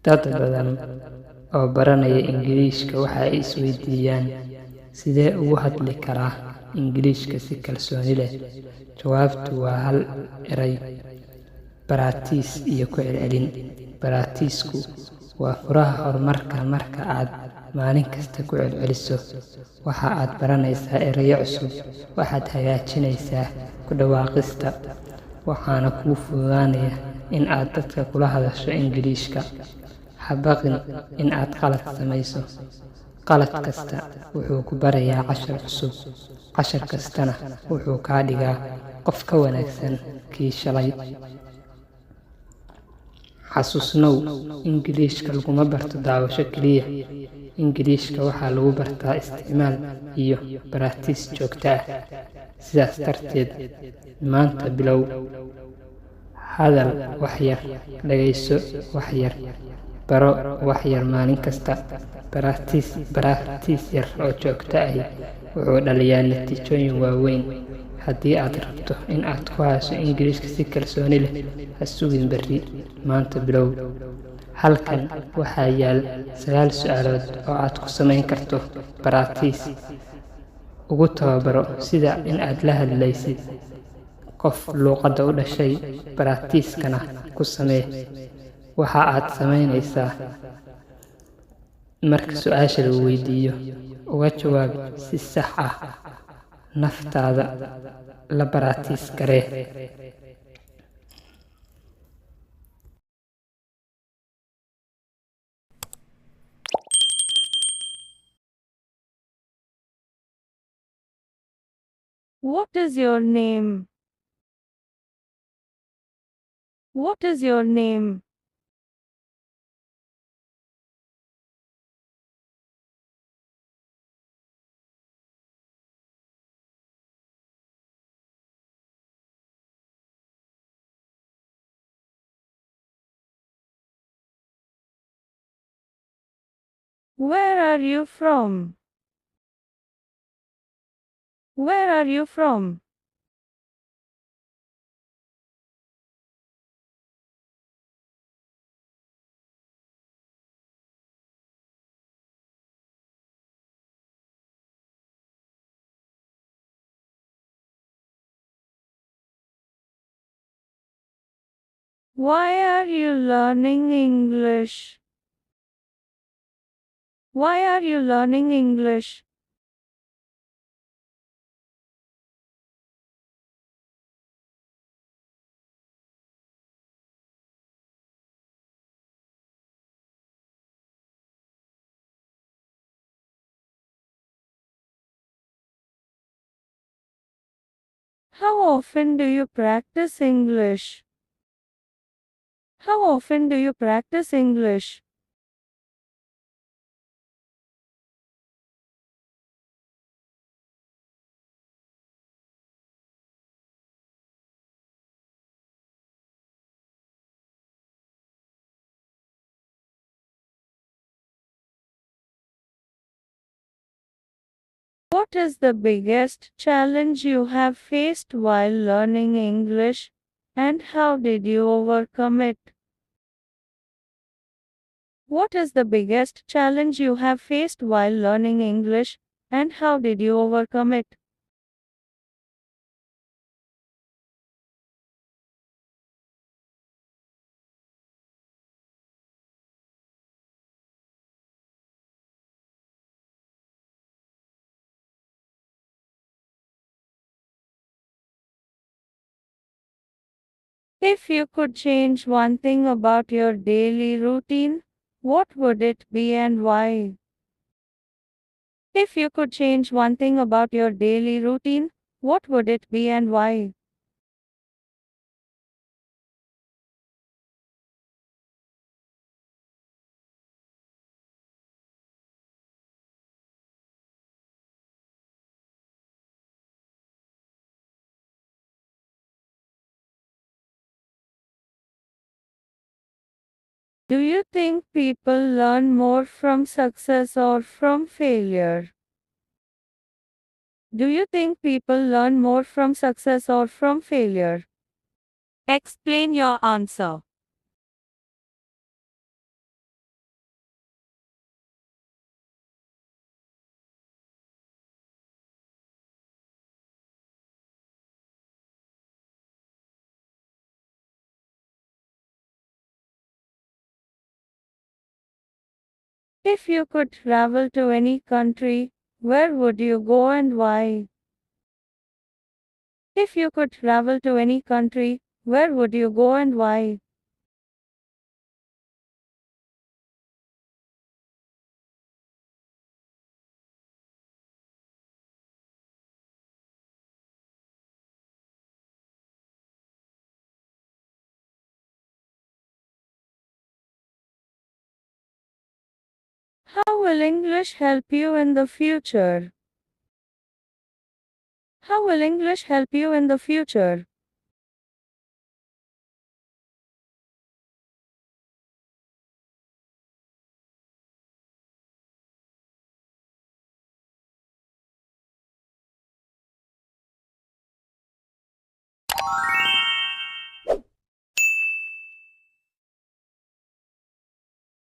Dad badan oo baranaya Ingiriiska waxa ay isweydiiyaan sidee ugu hadli karaa Ingiriiska si kalsooni leh. Jawaabtu waa hal eray: baraatiis iyo ku celcelin. Baraatiisku waa furaha horumarka. Marka aad maalin kasta ku celceliso waxa aad baranaysaa erayo cusub, waxaad hagaajinaysaa ku dhawaaqista, waxaana kuu fududaanaya in aad dadka kula hadasho Ingiriiska. Ha baqin in aad qalad samayso. Qalad kasta wuxuu ku barayaa cashar cusub. Cashar kastana wuxuu kaa dhigaa qof ka wanaagsan kii shalay. Xasuusnow, Ingiriiska laguma barto daawasho keliya. Ingiriiska waxaa lagu bartaa isticmaal iyo baraatiis joogto ah. Sidaas darteed, maanta bilow. Hadal wax yar, dhagayso wax yar, baro wax yar maalin kasta. Baraatiis yar oo joogto ahi wuxuu dhaliyaa natiijooyin waaweyn. Haddii aad rabto in aad ku hadasho Ingiriiska si kalsooni leh, ha sugin berri, maanta bilow. Halkan waxaa yaal 9 su'aalood oo aad ku samayn karto baraatiis. Ugu tababaro sida in aad la hadlaysid qof luqadda u dhashay. Baraatiiskana ku samee. Waxa aad samaynaysaa marka su'aasha lagu weydiiyo, uga jawaab si sax ah. Naftaada la baraatiis garee. What is your name? What is your name? Where are you from? Where are you from? Why are you learning English? Why are you learning English? How often do you practice English? How often do you practice English? What is the biggest challenge you have faced while learning English, and how did you overcome it? What is the biggest challenge you have faced while learning English, and how did you overcome it? If you could change one thing about your daily routine, what would it be and why? If you could change one thing about your daily routine, what would it be and why? Do you think people learn more from success or from failure? Do you think people learn more from success or from failure? Explain your answer. If you could travel to any country, where would you go and why? If you could travel to any country, where would you go and why? How will English help you in the future? How will English help you in the future?